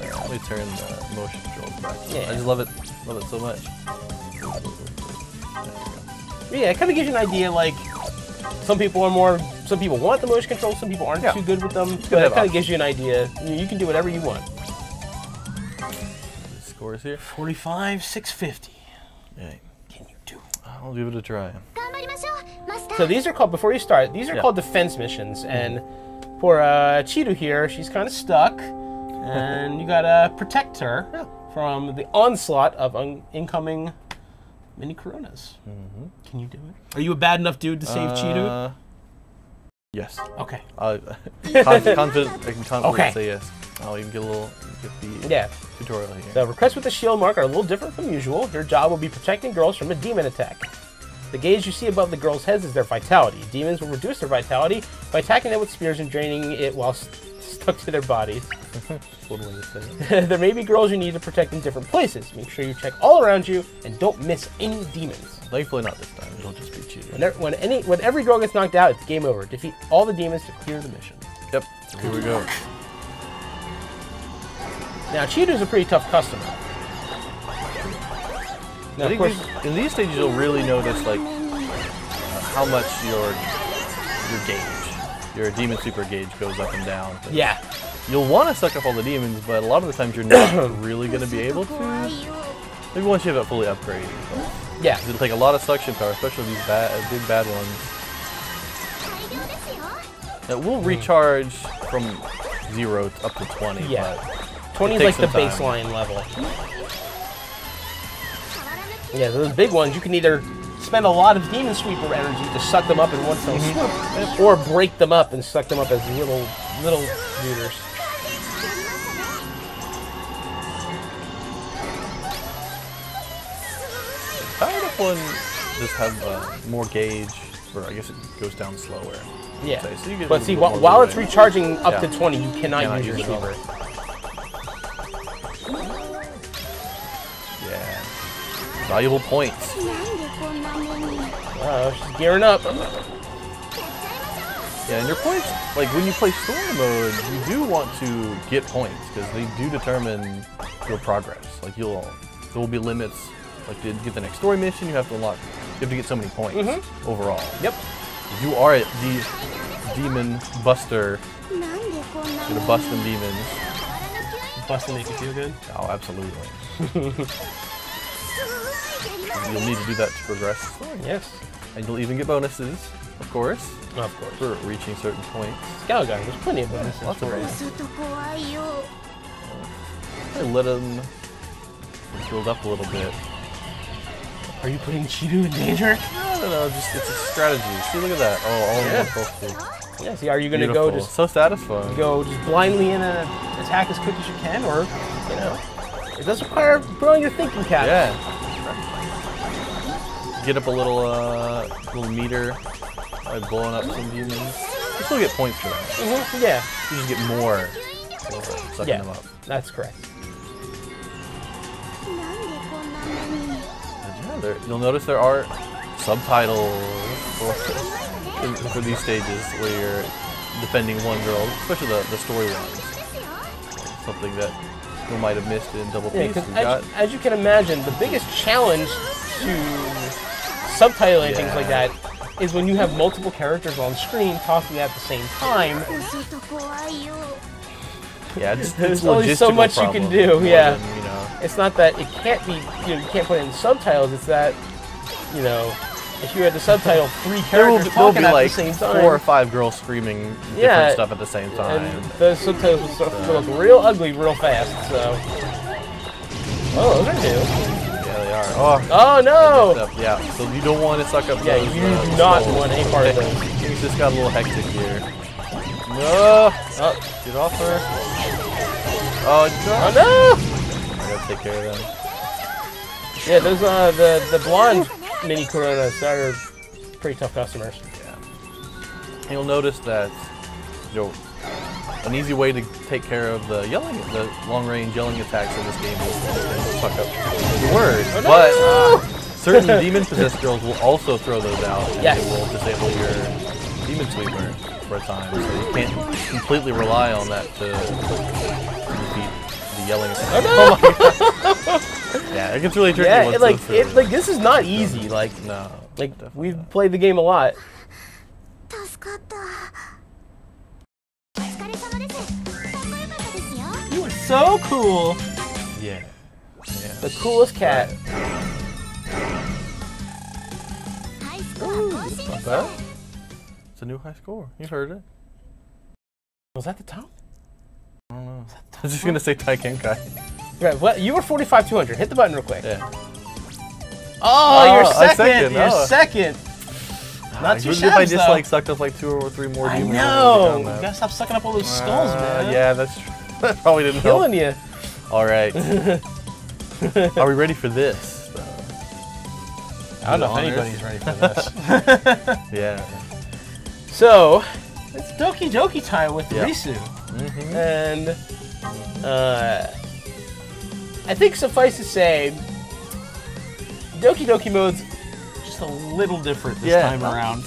Let me turn the motion controls back. Yeah. I just love it so much. Yeah, it kind of gives you an idea, like, some people want the motion controls, some people aren't too good with them, but it kind of gives you an idea. You can do whatever you want. Scores here. 45,650. Yeah. Can you do it? I'll give it a try. So these are called, before you start, these are called defense missions, and for Chidu here, she's kind of stuck, and you gotta protect her from the onslaught of incoming mini Coronas. Can you do it? Are you a bad enough dude to save Chidu? Yes. Okay. Confident. I can confidently say yes. I'll even get the tutorial here. So requests with the shield mark are a little different from usual. Your job will be protecting girls from a demon attack. The gauge you see above the girls' heads is their vitality. Demons will reduce their vitality by attacking them with spears and draining it while stuck to their bodies. There may be girls you need to protect in different places. Make sure you check all around you and don't miss any demons. Thankfully not this time. It'll just be cheating. When every girl gets knocked out, it's game over. Defeat all the demons to clear the mission. Yep. So here we go. Now, Chidu's a pretty tough customer. Now, I think in these stages you'll really notice like how much your gauge, your demon super gauge goes up and down. Yeah. You'll want to suck up all the demons, but a lot of the times you're not really going to be able to. Maybe once you have it fully upgraded. Yeah. It'll take a lot of suction power, especially these big bad ones. It will recharge from 0 up to 20. Yeah. But 20 is like the baseline level. Yeah, those big ones, you can either spend a lot of Demon Sweeper energy to suck them up in one fell swoop, or break them up and suck them up as little looters. Powered up one just have more gauge, or I guess it goes down slower. Yeah, so you get but see, while it's recharging up to 20, you cannot use your it. sweeper. Yeah. Valuable points. She's gearing up. Yeah, and your points, like when you play story mode, you do want to get points because they do determine your progress. Like there will be limits. Like to get the next story mission, you have to get so many points overall. Yep. You are the demon buster. You're gonna bust them demons. Bust and make you feel good? Oh, absolutely. You'll need to do that to progress. Yes. And you'll even get bonuses, of course. Of course. For reaching certain points. Galgun, there's plenty of bonuses. Lots of bonuses. Let them build up a little bit. Are you putting Chidu in danger? No, just it's a strategy. See, look at that. Oh, all in one fell swoop. Yeah, see, are you going to go just so satisfying? Go just blindly in and attack as quick as you can, or it does require throwing your thinking cap. Yeah. Get up a little meter by blowing up some demons. You still get points for that. Yeah. You just get more for sucking them up. That's correct. You'll notice there are subtitles for these stages where you're defending one girl, especially the story ones. Something that you might have missed in Double Piece. As you can imagine, the biggest challenge to subtitling and things like that is when you have multiple characters on screen talking at the same time. Yeah, there's only so much you can do. Yeah. It's not that it can't be, you can't put it in subtitles, it's that, if you had to subtitle 3 characters talking at the same time. 4 or 5 girls screaming different stuff at the same time. And the subtitles will start to look real ugly real fast, so. Oh, those are new. Yeah, they are. Oh no! Yeah, so you don't want to suck up those. Yeah, you do not want any part of those. Things just got a little hectic here. No! Oh, get off her. Oh no! Take care of them. Yeah, those the blonde mini Coronas are pretty tough customers. Yeah. And you'll notice that an easy way to take care of the long range yelling attacks in this game is fuck up the words. Oh, no. But certain demon-possessed girls will also throw those out. And they will disable your demon sweeper for a time. So you can't completely rely on that to defeat the yelling. Oh, no. Oh my god. Yeah, it gets really tricky. Yeah, like this is not easy. Like, no, like we've played the game a lot. You are so cool. Yeah. The coolest cat. Ooh, that's not bad. It's a new high score. You heard it. Was that the top? I don't know. I was just gonna say Taikenkai. Right, what? You were 45,200. Hit the button real quick. Yeah. Oh, you're second. You're second. Not too shabby. If I just like sucked up like 2 or 3 more demons. I know. You gotta stop sucking up all those skulls, man. Yeah, that probably didn't help. Killing you. All right. Are we ready for this? I don't know if anybody's ready for this. Yeah. So, it's Doki Doki time with Risu. And I think suffice to say, Doki Doki mode's just a little different this time around.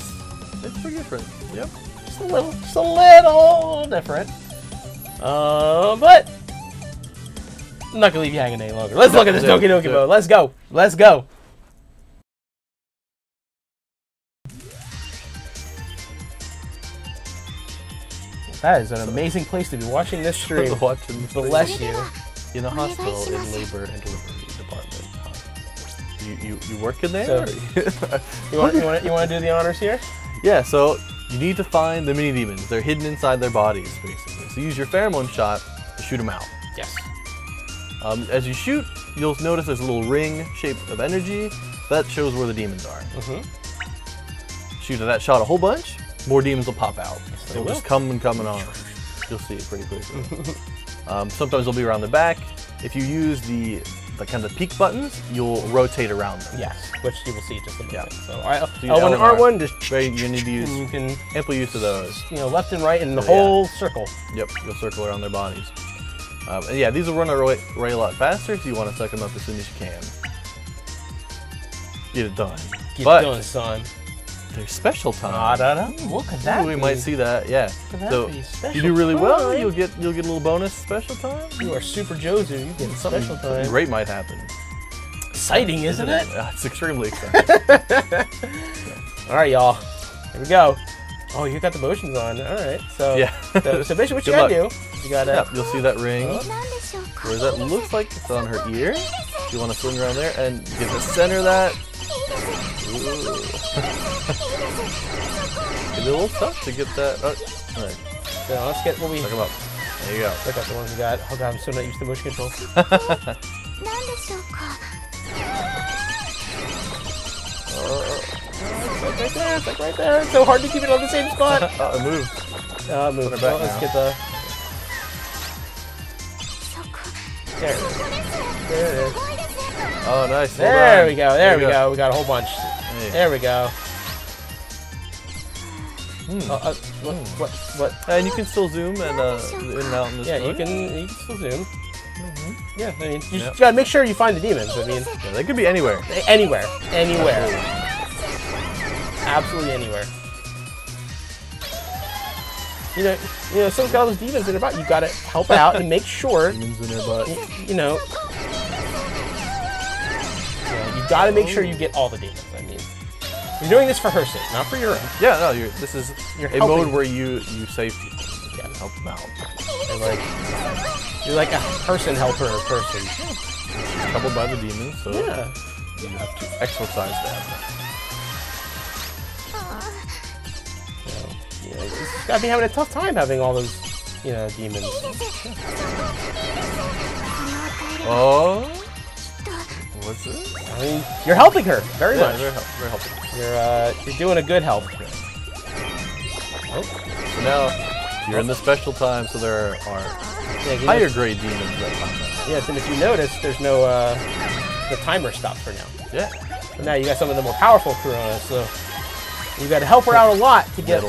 It's pretty different. Yep. Just a little different. But I'm not gonna leave you hanging any longer. Let's look at this Doki Doki mode. Let's go. Let's go. That is an amazing place to be watching this stream. Bless you. In a hospital in labor and delivery department. You work in there? So, you want to do the honors here? Yeah. So you need to find the mini demons. They're hidden inside their bodies, basically. So use your pheromone shot to shoot them out. Yes. As you shoot, you'll notice there's a little ring shape of energy that shows where the demons are. Shoot that shot a whole bunch, more demons will pop out. They'll just come and come and on. You'll see it pretty quickly. Sometimes they'll be around the back. If you use the kind of peak buttons, you'll rotate around them. Yes, which you will see just a moment. Yeah. So L1 and R1, just you need to use ample use of those. You know, left and right in the whole circle. Yep, you'll circle around their bodies. And yeah, these will run away a lot faster, so you want to suck them up as soon as you can. Get it done. Get it done, son. There's special time. Look at that. We might see that, yeah. So if you do really well, you'll get a little bonus special time. You are super Jozu. You get special time. Something great might happen. Exciting, isn't it? It's extremely exciting. All right, y'all. Here we go. Oh, you got the motions on. All right. So so basically, what you gotta do? You gotta. You'll see that ring. Where that looks like it's on her ear. You want to swing around there and get the center of that. It's a little tough to get that. Oh, all right. So let's get what we. Suck them up. There you go. Look at the ones we got. Oh god, I'm so not used to motion controls. It's like right there. It's so hard to keep it on the same spot. It moved. Move it back. Let's get the. There it is. There it is. Oh, nice. There we go. There we go. We got a whole bunch. Hey. There we go. What? And you can still zoom and in and out in this mode. You can still zoom. Yeah, I mean, you just gotta make sure you find the demons. I mean, they could be anywhere. Anywhere. Absolutely anywhere. You know, someone's got all those demons in their butt. You gotta help out and make sure. Demons in their butt. You gotta make sure you get all the demons. I mean, you're doing this for her sake, not for your own. Yeah, no, this is a mode where you save people. Yeah, help them out. You're like a person helper person. She's troubled by the demons, so you have to exorcise them. She's gotta be having a tough time having all those, demons. Oh. What's it? I mean, you're helping her very much. Very helping. You're doing a good help. Oh. So now you're in the special time, so there are higher grade demons that come out. Yes, and if you notice, there's no the timer stopped for now. Yeah. So now you got some of the more powerful Kuronas, so you got to help her out a lot to get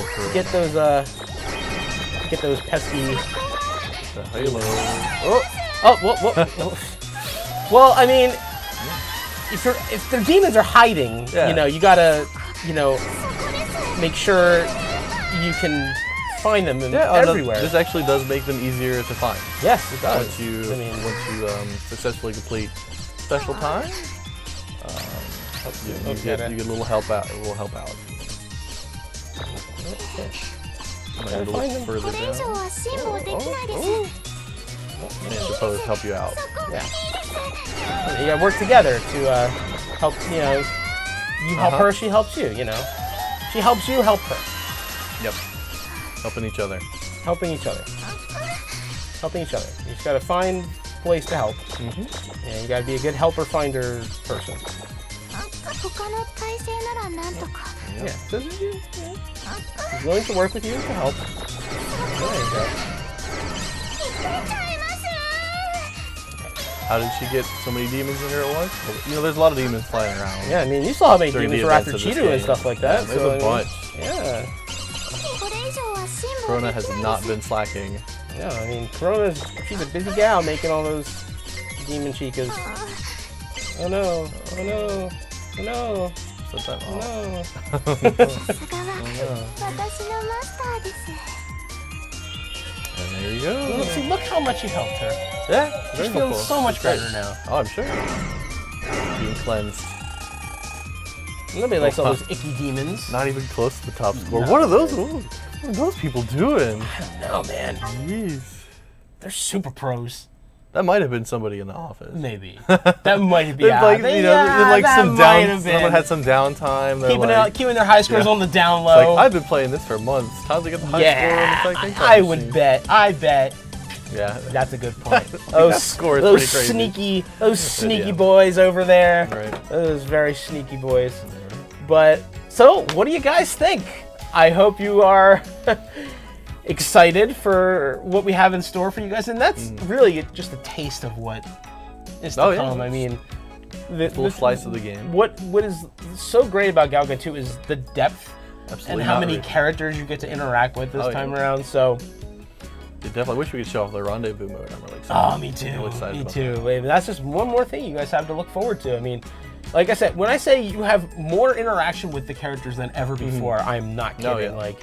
those pesky. Halo. What? Well, I mean, if their demons are hiding, you know, you gotta, you know, make sure you can find them everywhere. This actually does make them easier to find. Yes, it does. Once you successfully complete special time, you get a little help out. Okay. Might need to look further down. I suppose help you out. Yeah. You gotta work together to help. You know, you help her, she helps you. You know, she helps you, help her. Yep. Helping each other. Helping each other. Helping each other. You just gotta find a place to help. And you gotta be a good helper finder person. Yeah. So, he's willing to work with you to help. There you go. How did she get so many demons in here at once? You know, there's a lot of demons flying around. Yeah, I mean, you saw how many demons were after Cheetu and stuff like that. Yeah, there's a bunch. Yeah. Corona has not been slacking. Yeah, I mean, she's a busy gal making all those demon chicas. Oh no, oh no, oh no. Oh no. And there you go. Well, see, look how much you helped her. Yeah, She's feeling so much better now. Oh, I'm sure. Being cleansed. Nobody likes all those icky demons. Not even close to the top score. What are those people doing? I don't know, man. Jeez. They're super pros. That might have been somebody in the office. Maybe. That might be. Someone had some downtime. Keeping their high scores on the down low. Like, I've been playing this for months. How'd they get the high score on the I would bet. I bet. Yeah. That's a good point. Those sneaky boys over there. Right. Those very sneaky boys. But so, what do you guys think? I hope you are excited for what we have in store for you guys, and that's really just a taste of what is to come. I mean, the little slice of the game. What is so great about Galgun 2 is the depth and how many characters you get to interact with this time around. So, I definitely wish we could show off the rendezvous mode. I'm really excited. Oh, me too. Me too. That's just one more thing you guys have to look forward to. I mean, like I said, when I say you have more interaction with the characters than ever before, I'm not kidding.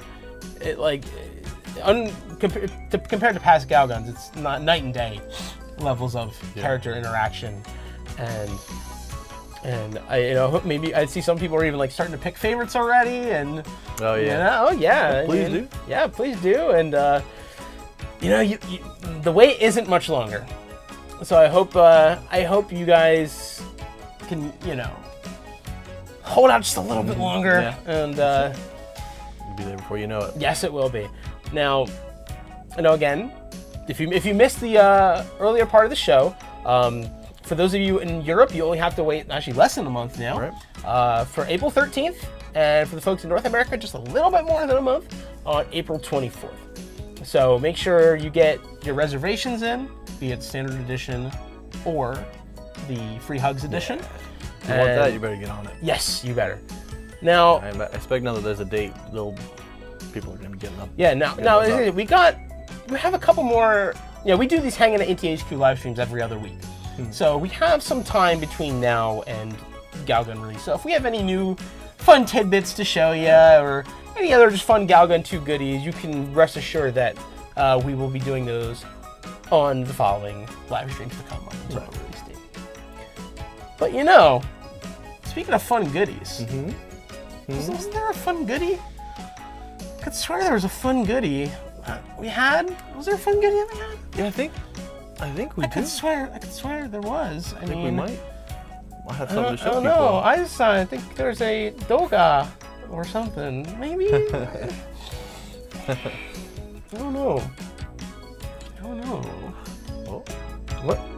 Compared to past Galguns, it's not night and day levels of character interaction, and maybe I'd see some people are even like starting to pick favorites already, and please do. Yeah, please do, and the wait isn't much longer, so I hope you guys can hold out just a little bit longer, and it'll be there before you know it. Yes, it will be. Now, again, if you missed the earlier part of the show, for those of you in Europe, you only have to wait actually less than a month now for April 13th, and for the folks in North America, just a little bit more than a month on April 24th. So make sure you get your reservations in, be it Standard Edition or the Free Hugs Edition. If you want that, you better get on it. Yes, you better. Now, I expect now that there's a date, people are going to be getting up. Yeah, now we have a couple more. We do these Hangin at Inti HQ live streams every other week. So we have some time between now and Galgun release. So if we have any new fun tidbits to show you, or any other just fun Galgun 2 goodies, you can rest assured that we will be doing those on the following live streams to come on the release date. But speaking of fun goodies, wasn't there a fun goodie? I could swear there was a fun goodie we had. Was there a fun goodie that we had? Yeah, I think we did. I could swear there was. I mean, we might have something to show people. I don't know. I think there's a doga or something. Maybe. I don't know. Oh.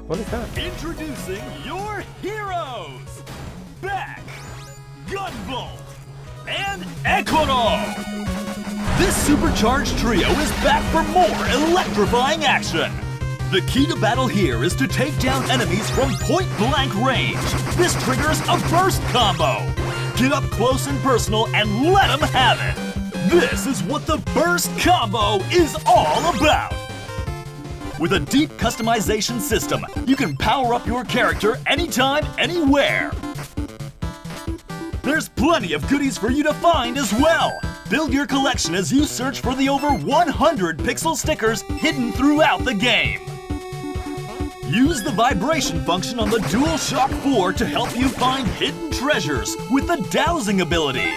What is that? Introducing your heroes! Back! Gunbolt! And Equinol! This supercharged trio is back for more electrifying action! The key to battle here is to take down enemies from point-blank range. This triggers a burst combo. Get up close and personal and let them have it. This is what the burst combo is all about. With a deep customization system, you can power up your character anytime, anywhere. There's plenty of goodies for you to find as well. Build your collection as you search for the over 100 pixel stickers hidden throughout the game. Use the vibration function on the DualShock 4 to help you find hidden treasures with the dowsing ability.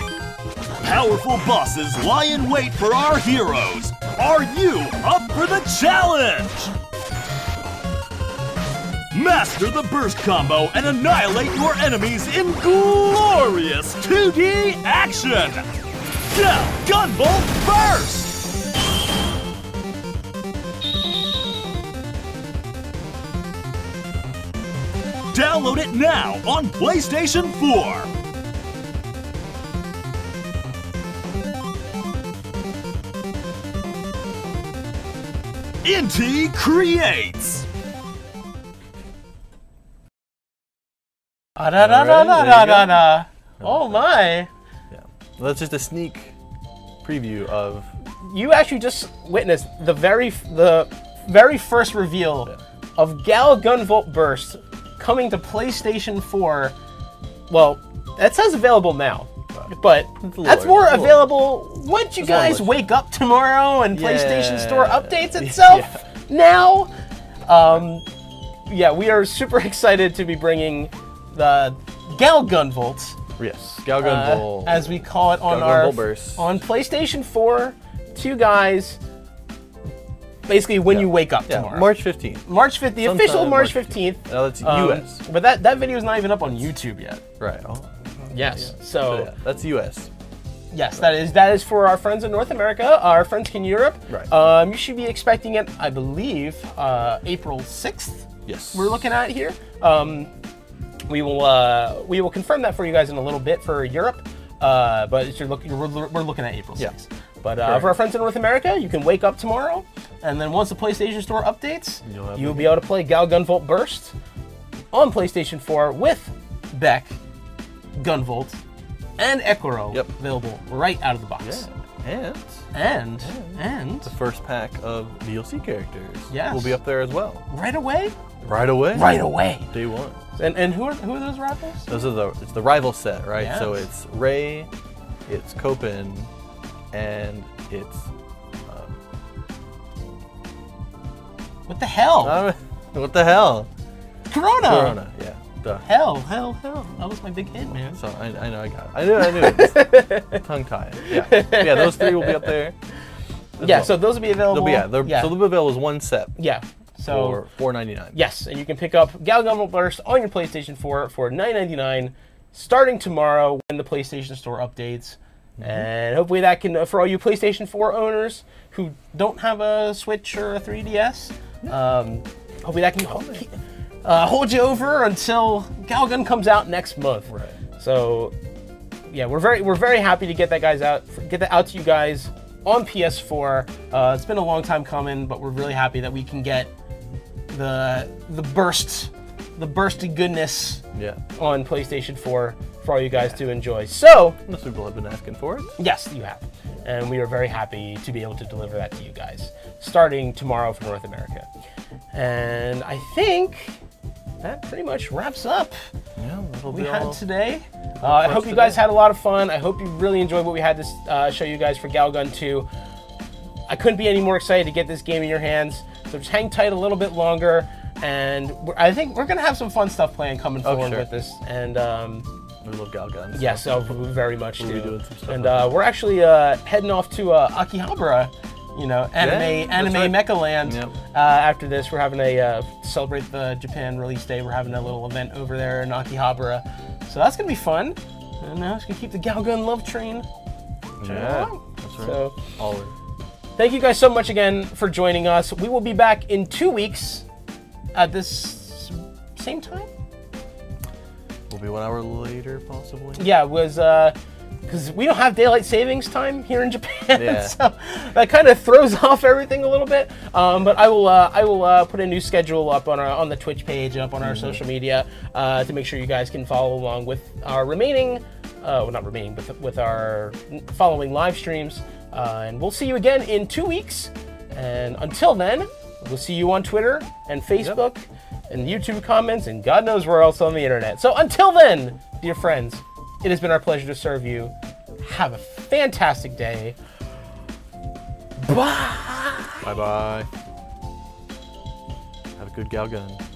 Powerful bosses lie in wait for our heroes. Are you up for the challenge? Master the burst combo and annihilate your enemies in glorious 2D action! Gunvolt Burst! Download it now on PlayStation 4! Inti creates! Oh my! Yeah, well, that's just a sneak preview of. You actually just witnessed the very first reveal of Gal Gunvolt Burst coming to PlayStation 4. Well, that says available now, but that's more available once you guys wake up tomorrow and PlayStation Store updates itself now. Yeah, we are super excited to be bringing the Gal Gunvolt. Yes, Gal Gunvolt, as we call it on on PlayStation 4 to you guys. Basically, when you wake up tomorrow. March 15th. March 15th, the official March 15th. Now that's US. But that video is not even up on YouTube yet. Right. Oh. Yes. So yeah, that's US. Yes, that is for our friends in North America, our friends in Europe. Right. You should be expecting it, I believe, April 6th. Yes. We're looking at here. We will confirm that for you guys in a little bit for Europe. But we're looking at April 6th. Yeah. But for our friends in North America, you can wake up tomorrow, and then once the PlayStation Store updates, you'll be able to play Gal Gunvolt Burst on PlayStation 4 with Beck, Gunvolt, and Ekoro available right out of the box. Yeah. And the first pack of DLC characters will be up there as well. Right away? Right away. Right away. Day one. And who are those rivals? It's the rival set, right? Yes. So it's Ray, it's Copen, and it's what the hell? What the hell? Corona. Yeah. Duh. Hell. That was my big hit, man. So I know I got it. I knew it. Tongue tied. Yeah. Those three will be up there. So those will be available. So they'll be available as one set. Yeah. So for $4.99. Yes, and you can pick up Gal Gunvolt Burst on your PlayStation 4 for $9.99 starting tomorrow when the PlayStation Store updates. And hopefully that can, for all you PlayStation 4 owners who don't have a Switch or a 3DS, hopefully that can hold you over until Galgun comes out next month. Right. So, yeah, we're very happy to get that out to you guys on PS4. It's been a long time coming, but we're really happy that we can get the bursty goodness on PlayStation 4 for all you guys to enjoy. So, most people have been asking for it. Yes, you have. And we are very happy to be able to deliver that to you guys starting tomorrow for North America. And I think that pretty much wraps up what we had today. I hope you guys had a lot of fun. I hope you really enjoyed what we had to show you guys for Galgun 2. I couldn't be any more excited to get this game in your hands. So just hang tight a little bit longer. And I think we're going to have some fun stuff planned coming forward with this. And we love Galgun. Yes, we very much do. Doing some stuff and we're actually heading off to Akihabara, anime Mecha Land. After this, we're having a celebrate the Japan release day. We're having a little event over there in Akihabara, so that's gonna be fun. And now it's gonna keep the Galgun love train. That's right. So, always. Thank you guys so much again for joining us. We will be back in 2 weeks at this same time. Will be 1 hour later, possibly. Yeah, it was because we don't have daylight savings time here in Japan, so that kind of throws off everything a little bit. But I will put a new schedule up on the Twitch page, up on our social media, to make sure you guys can follow along with our remaining, well, not remaining, but with our following live streams. And we'll see you again in 2 weeks. And until then, We'll see you on Twitter and Facebook and YouTube comments and God knows where else on the internet. So until then, dear friends, it has been our pleasure to serve you. Have a fantastic day. Bye. Bye-bye. Have a good Galgun.